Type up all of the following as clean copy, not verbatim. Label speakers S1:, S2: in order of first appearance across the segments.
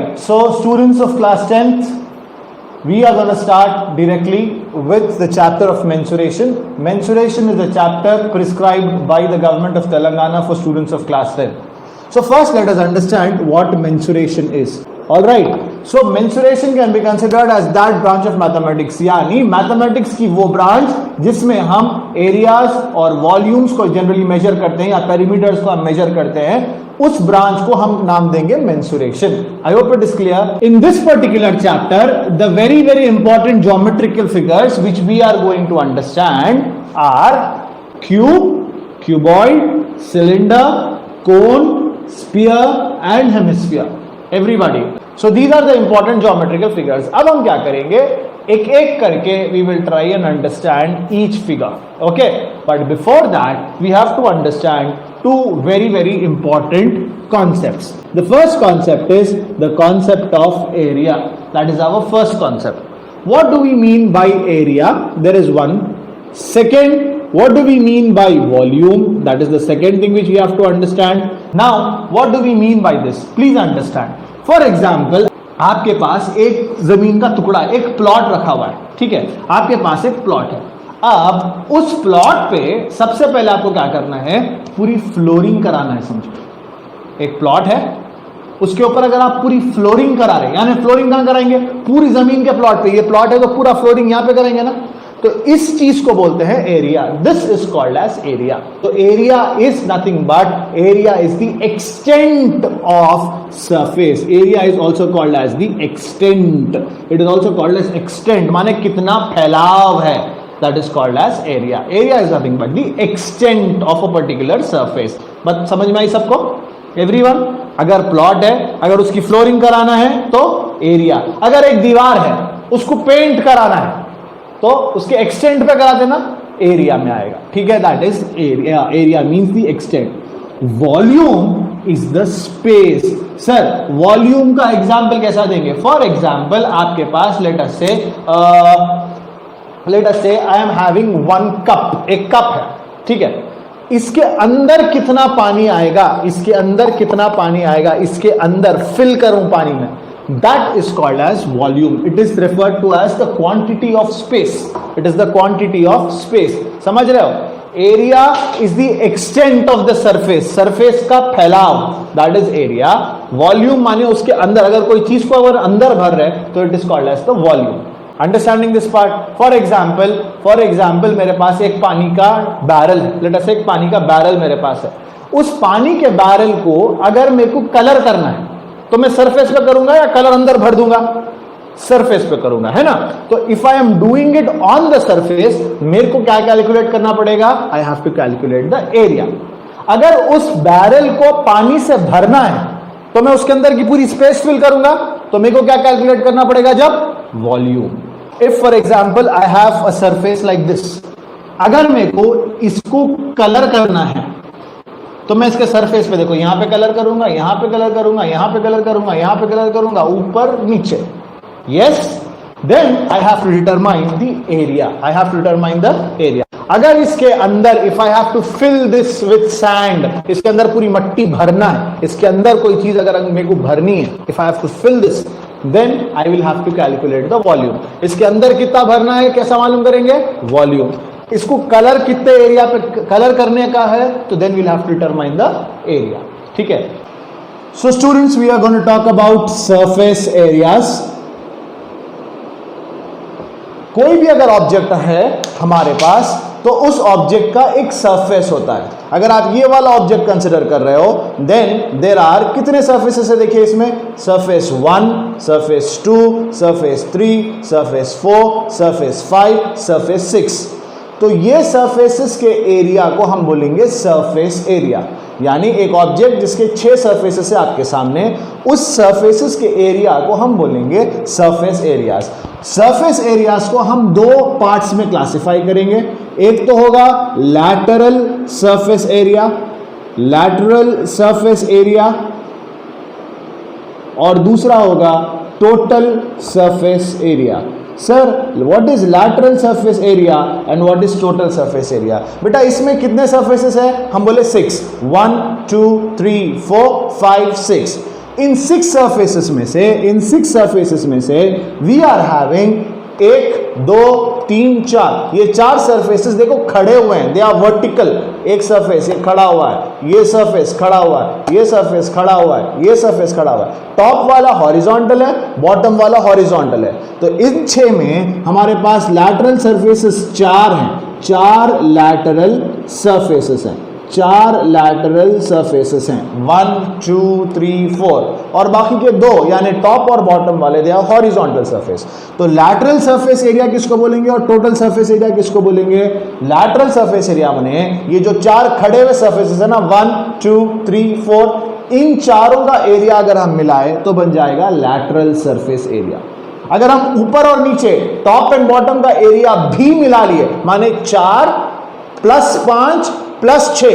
S1: right, so students of class 10th, we are going to start directly with the chapter of mensuration. Mensuration is a chapter prescribed by the government of Telangana for students of class 10. So first let us understand what mensuration is. Alright, so mensuration can be considered as that branch of mathematics, यानी mathematics की वो branch जिसमें हम areas और volumes को generally measure करते हैं या perimeters को हम measure करते हैं, उस branch को हम नाम देंगे mensuration. I hope it is clear. In this particular chapter, the very important geometrical figures which we are going to understand are cube, cuboid, cylinder, cone, sphere and hemisphere. Everybody. So these are the important geometrical figures. अब हम क्या करेंगे, एक एक करके we will try and understand each figure. Okay, but before that we have to understand two very important concepts. The first concept is the concept of area. That is our first concept. What do we mean by area? There is one. Second, what do we mean by volume? That is the second thing which we have to understand. Now, what do we mean by this? Please understand. For example, आपके पास एक जमीन का टुकड़ा, एक plot रखा हुआ है, ठीक है, आपके पास एक प्लॉट है. अब उस प्लॉट पे सबसे पहले आपको क्या करना है, पूरी फ्लोरिंग कराना है. समझो, एक प्लॉट है, उसके ऊपर अगर आप पूरी फ्लोरिंग करा रहे हैं, यानी फ्लोरिंग कहां कराएंगे, पूरी जमीन के प्लॉट पे. ये प्लॉट है तो पूरा फ्लोरिंग यहां पे करेंगे ना, तो इस चीज को बोलते हैं area. This is called as area. तो area is nothing but area is the extent of surface. Area is also called as the extent. It is also called as extent, माने कितना फैलाव है. That is called as area. Area is nothing but the extent of a particular surface. But समझ में आई सबको? Everyone, अगर plot है, अगर उसकी फ्लोरिंग कराना है तो एरिया. अगर एक दीवार है, उसको पेंट कराना है तो उसके एक्सटेंट पे करा देना, एरिया में आएगा. ठीक है, that is area. Area means the extent. Volume is the space. Sir, volume का एग्जांपल कैसा देंगे? फॉर एग्जांपल, आपके पास लेट अस से I am having one cup. एक कप है, ठीक है, इसके अंदर कितना पानी आएगा, इसके अंदर कितना पानी आएगा, इसके अंदर फिल करूं पानी में, that is called as volume. It is referred to as the quantity of space. It is the quantity of space. समझ रहे हो? Area is the extent of the surface. Surface का फैलाव, that is area. Volume माने उसके अंदर, अगर कोई चीज को अगर अंदर भर रहे तो it is called as the volume. Understanding this part? For example, मेरे पास एक पानी का बैरल है. Let us say एक पानी का बैरल मेरे पास है. उस पानी के बैरल को अगर मेरे को कलर करना है तो मैं सरफेस पे करूंगा या कलर अंदर भर दूंगा? सरफेस पे करूंगा, है ना. तो if I am doing it on the surface, मेरे को क्या कैलकुलेट करना पड़ेगा? I have to calculate the area. अगर उस बैरल को पानी से भरना है तो मैं उसके अंदर की पूरी स्पेस फिल करूंगा, तो मेरे को क्या कैलकुलेट करना पड़ेगा? जब volume. If for example I have a surface like this, अगर मेरे को इसको कलर करना है तो मैं इसके सरफेस पे देखो, यहां पे कलर करूंगा, यहां पे कलर करूंगा, यहां पे कलर करूंगा, यहां पे कलर करूंगा, ऊपर नीचे. Yes, then I have to determine the area. I have to determine the area. अगर इसके अंदर if I have to fill this with sand, इसके अंदर पूरी मट्टी भरना है, इसके अंदर कोई चीज अगर मेरे को भरनी है, if I have to fill this, then I will have to calculate the volume. इसके अंदर कितना भरना है, कैसा मालूम करेंगे? वॉल्यूम. इसको कलर कितने एरिया पे कलर करने का है, तो then we'll have to determine the area. ठीक है. So students, we are going to talk about surface areas. कोई भी अगर ऑब्जेक्ट है हमारे पास, तो उस ऑब्जेक्ट का एक सरफेस होता है. अगर आप ये वाला ऑब्जेक्ट कंसिडर कर रहे हो, देन देर आर कितने सरफेसेस है? देखिए इसमें surface 1, surface 2, surface 3, surface 4, surface 5, surface 6. तो ये सरफेसेस के एरिया को हम बोलेंगे सरफेस एरिया. यानी एक ऑब्जेक्ट जिसके 6 सरफेसेस है आपके सामने, उस सरफेसेस के एरिया को हम बोलेंगे सरफेस एरियाज. सरफेस एरियाज को हम दो पार्ट्स में क्लासिफाई करेंगे. एक तो होगा lateral surface area, lateral surface area, और दूसरा होगा total surface area. Sir, what is lateral surface area and what is total surface area? बेटा, इसमें कितने सरफेसेस है? हम बोले 6. 1 2 3 4 5 6. इन 6 सर्फेसेस में से वी आर हैविंग 1 2 3 4, ये 4 सर्फेसेस देखो खड़े हुए हैं, दे आर वर्टिकल। एक सर्फेस ये खड़ा हुआ है, ये सर्फेस खड़ा हुआ है, ये सर्फेस खड़ा हुआ है, ये सर्फेस खड़ा हुआ है। टॉप वाला हॉरिजॉन्टल है, बॉटम वाला हॉरिजॉन्टल है। तो इन 6 में हमारे पास लैटरल सर्फेसेस 4 हैं, 4 लैटरल सर्फेसेस हैं, 4 लैटरल सर्फेसेस हैं, 1 2 3 4, और बाकी के 2 यानी टॉप और बॉटम वाले दे आर हॉरिजॉन्टल सरफेस। तो लैटरल सरफेस एरिया किसको बोलेंगे और टोटल सरफेस एरिया किसको बोलेंगे? लैटरल सरफेस एरिया बने ये जो 4 खड़े हुए सरफेसेस है ना, 1 2 3 4, इन चारों का एरिया अगर हम मिलाए तो बन जाएगा लैटरल सरफेस एरिया। अगर हम ऊपर और नीचे टॉप एंड बॉटम का एरिया भी मिला लिए, माने 4 + 5 + 6,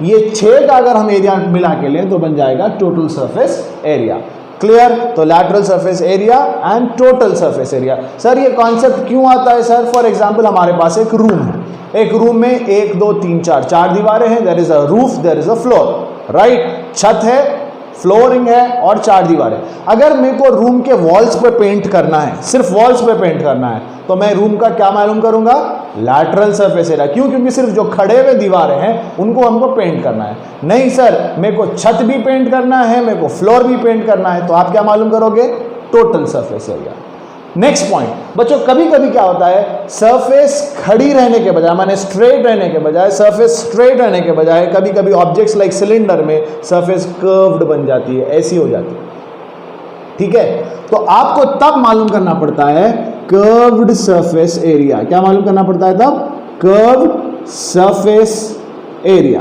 S1: ये 6 का अगर हम एरिया मिला के लें तो बन जाएगा टोटल सरफेस एरिया। क्लियर? तो lateral surface area and total surface area. Sir ये कॉन्सेप्ट क्यों आता है सर? फॉर एग्जांपल हमारे पास एक रूम है, एक रूम में 1 2 3 4 दीवारें हैं, there is a roof, there is a floor, right? छत है, फ्लोरिंग है और 4 दीवारें। अगर मेरे को रूम के वॉल्स पे पेंट करना है, सिर्फ वॉल्स पे पेंट करना है, तो मैं रूम का क्या मालूम करूंगा? Lateral surface area. क्यों? क्योंकि सिर्फ जो खड़े हुए दीवारें हैं उनको हमको पेंट करना है। नहीं सर, मेरे को छत भी पेंट करना है, मेरे को फ्लोर भी पेंट करना है, तो आप क्या मालूम करोगे? Total surface area. Next point बच्चों, कभी कभी क्या होता है, सरफेस खड़ी रहने के बजाय, माने स्ट्रेट रहने के बजाय, सरफेस स्ट्रेट रहने के बजाय कभी कभी ऑब्जेक्ट्स लाइक सिलेंडर में सरफेस कर्व्ड बन जाती है, ऐसी हो जाती है। ठीक है, तो आपको तब मालूम करना पड़ता है कर्व्ड सरफेस एरिया। क्या मालूम करना पड़ता है तब? Curved surface area.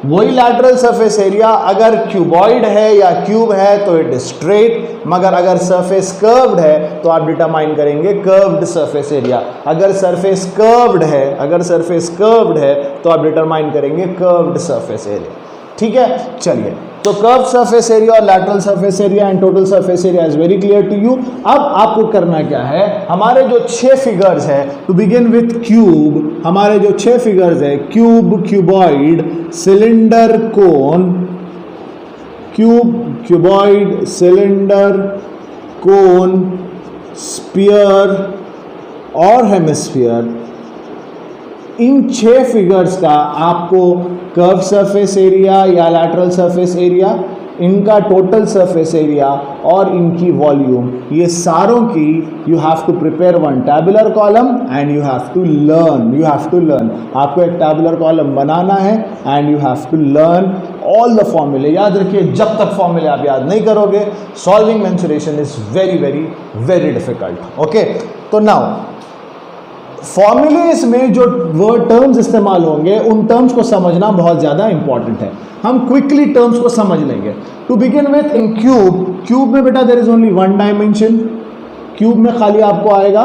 S1: वही लैटरल सरफेस एरिया अगर क्यूबॉइड है या क्यूब है तो इट इज स्ट्रेट, मगर अगर सरफेस कर्व्ड है तो आप डिटरमाइन करेंगे कर्व्ड सरफेस एरिया। अगर सरफेस कर्व्ड है तो आप डिटरमाइन करेंगे कर्व्ड सरफेस एरिया। ठीक है, चलिए, तो कर्व सरफेस एरिया और lateral surface area and total surface area is very clear to you. अब आपको करना क्या है, हमारे जो 6 फिगर्स है, टू बिगिन विथ क्यूब, हमारे जो 6 फिगर्स है, cube, cuboid, cylinder, cone, cube, cuboid, cylinder, cone, sphere और हेमिस्फीयर, इन 6 फिगर्स का आपको कर्व सरफेस एरिया या लैटरल सरफेस एरिया, इनका टोटल सरफेस एरिया और इनकी वॉल्यूम, ये सारों की you have to prepare one tabular column and you have to learn. आपको एक टैबुलर कॉलम बनाना है and you have to learn all the फॉर्मूले। याद रखिए, जब तक फॉर्मूले आप याद नहीं करोगे, solving mensuration is very very very difficult. Okay, तो नाउ फॉर्मूलेस में जो वर्ड टर्म्स इस्तेमाल होंगे उन टर्म्स को समझना बहुत ज़्यादा इंपॉर्टेंट है। हम क्विकली टर्म्स को समझ लेंगे। To begin with, in cube में बेटा there is only 1 dimension. Cube में खाली आपको आएगा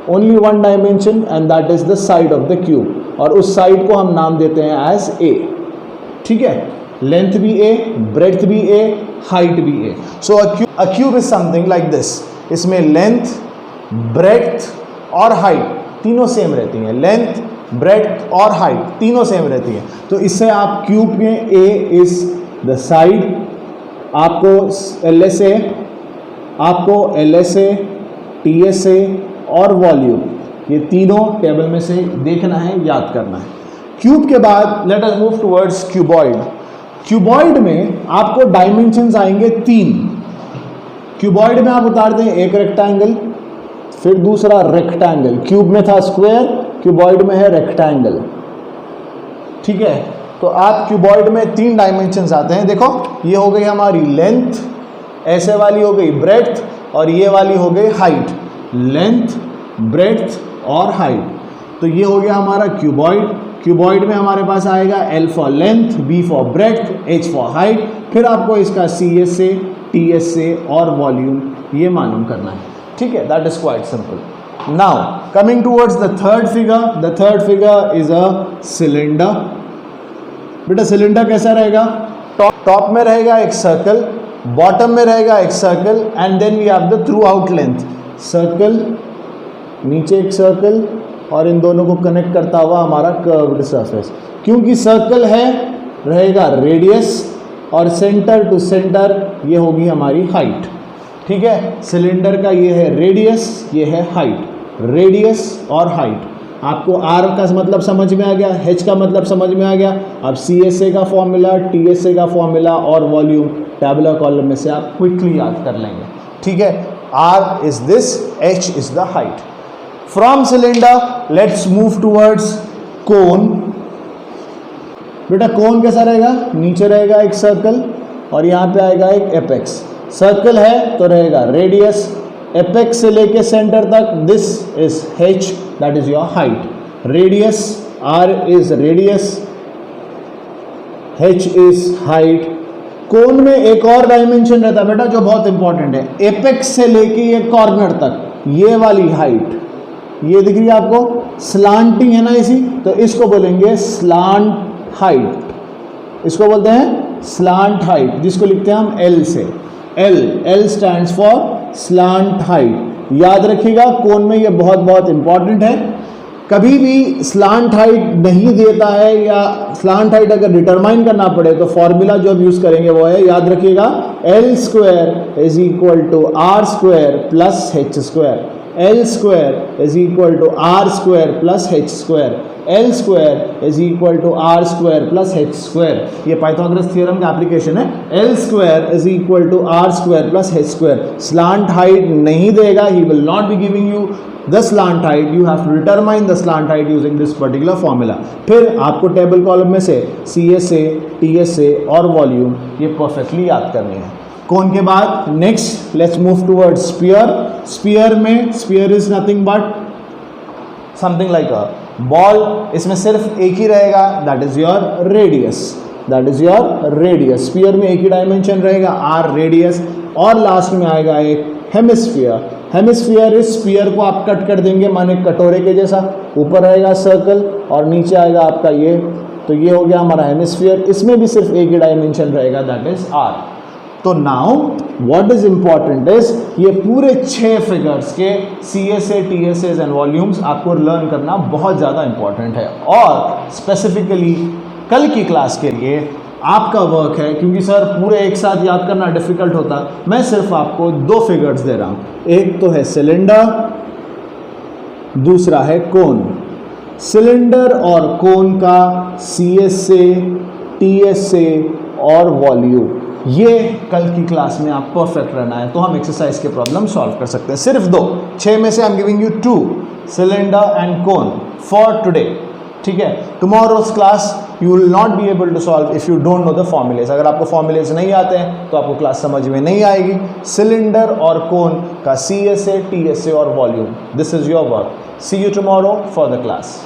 S1: only 1 dimension and that is the side of the cube, और उस साइड को हम नाम देते हैं एज ए। ठीक है, लेंथ भी ए, ब्रेड्थ भी ए, हाइट भी A. So a cube is something like this. इसमें लेंथ, ब्रेड्थ और हाइट तीनों सेम रहती हैं। लेंथ, ब्रेड्थ और हाइट तीनों सेम रहती हैं। तो इससे आप क्यूब में ए इज द साइड, आपको LSA, TSA और वॉल्यूम, ये तीनों टेबल में से देखना है, याद करना है। क्यूब के बाद let us move towards cuboid. Cuboid में आपको डायमेंशंस आएंगे 3। क्यूबॉइड में आप उतारते हैं एक रेक्टेंगल, फिर दूसरा रेक्टेंगल। क्यूब में था स्क्वायर, क्यूबॉइड में है रेक्टेंगल। ठीक है, तो आप क्यूबॉइड में 3 डायमेंशंस आते हैं। देखो, ये हो गई हमारी लेंथ, ऐसे वाली हो गई ब्रेड्थ, और ये वाली हो गई हाइट। लेंथ, ब्रेड्थ और हाइट। तो ये हो गया हमारा क्यूबॉइड। क्यूबॉइड में हमारे पास आएगा L for length, B for breadth, H for height. फिर आपको इसका CSA, TSA और वॉल्यूम ये मालूम करना है। ठीक है, that is quite simple. Now coming towards the third figure is a cylinder. बेटा सिलेंडर कैसा रहेगा? टॉप में रहेगा एक सर्कल, बॉटम में रहेगा एक circle, and then we have the throughout length. Circle, नीचे एक सर्कल, और इन दोनों को कनेक्ट करता हुआ हमारा कर्व्ड सरफेस। क्योंकि सर्कल है, रहेगा रेडियस, और सेंटर टू सेंटर ये होगी हमारी हाइट। ठीक है, सिलेंडर का ये है रेडियस, ये है हाइट, रेडियस और हाइट। आपको आर का मतलब समझ में आ गया, एच का मतलब समझ में आ गया। अब CSA का फॉर्मूला, TSA का फॉर्मूला और वॉल्यूम टैबुलर कॉलम में से आप क्विकली याद कर लेंगे। ठीक है, R is this, H is the height. From cylinder let's move towards cone. बेटा कोन कैसा रहेगा, नीचे रहेगा एक सर्कल और यहाँ पे आएगा एक एपेक्स। सर्कल है तो रहेगा रेडियस, एपेक्स से लेके सेंटर तक this is H, that is your height. Radius, R is radius, H is height. Cone में एक और डायमेंशन रहता है बेटा जो बहुत इंपॉर्टेंट है, एपेक्स से लेके ये कॉर्नर तक, ये वाली हाइट, ये दिख रही है आपको, स्लांटिंग है ना इसी, तो इसको बोलेंगे स्लांट हाइट। इसको बोलते हैं स्लांट हाइट, जिसको लिखते हैं हम L से। L stands for slant height. याद रखिएगा कोन में ये बहुत बहुत इंपॉर्टेंट है। कभी भी स्लांट हाइट नहीं देता है या स्लांट हाइट अगर डिटरमाइन करना पड़े तो फॉर्मूला जो हम यूज करेंगे वो है, याद रखिएगा, L square is equal to R square plus H square. L square is equal to R square plus H square. L square is equal to R square plus H square. ये Pythagoras theorem का application है। L square is equal to R square plus H square. Slant height नहीं देगा, he will not be giving you the slant height, you have to determine the slant height using this particular formula। फिर आपको table column में से CSA, TSA और volume ये perfectly याद करनी है। कोन के बाद next let's move towards sphere. Sphere में sphere is nothing but something like a ball, इसमें सिर्फ एक ही रहेगा, that is your radius, that is your radius. Sphere में एक ही डायमेंशन रहेगा R रेडियस, और लास्ट में आएगा एक हेमिस्फीयर। हेमिस्फीयर इस स्फीयर को आप कट कर देंगे माने कटोरे के जैसा, ऊपर रहेगा सर्कल और नीचे आएगा आपका ये, तो ये हो गया हमारा हेमिस्फीयर। इसमें भी सिर्फ एक ही डायमेंशन रहेगा, दैट इज R। तो now what is important is ये पूरे 6 फिगर्स के CSA, TSA एंड वॉल्यूम्स आपको लर्न करना बहुत ज़्यादा इंपॉर्टेंट है। और स्पेसिफिकली कल की क्लास के लिए आपका वर्क है, क्योंकि सर पूरे एक साथ याद करना डिफिकल्ट होता, मैं सिर्फ आपको 2 फिगर्स दे रहा हूँ। एक तो है सिलेंडर, दूसरा है कोन। सिलेंडर और कोन का CSA, TSA और वॉल्यूम, ये कल की क्लास में आप परफेक्ट रहना है, तो हम एक्सरसाइज के प्रॉब्लम सॉल्व कर सकते हैं। सिर्फ 2, 6 में से I am giving you 2, cylinder and cone for today. ठीक है, tomorrow's class you will not be able to solve if you don't know the formulas. अगर आपको फॉर्मूलेज नहीं आते हैं तो आपको क्लास समझ में नहीं आएगी। सिलेंडर और कोन का CSA, TSA और volume, this is your work. See you tomorrow for the class.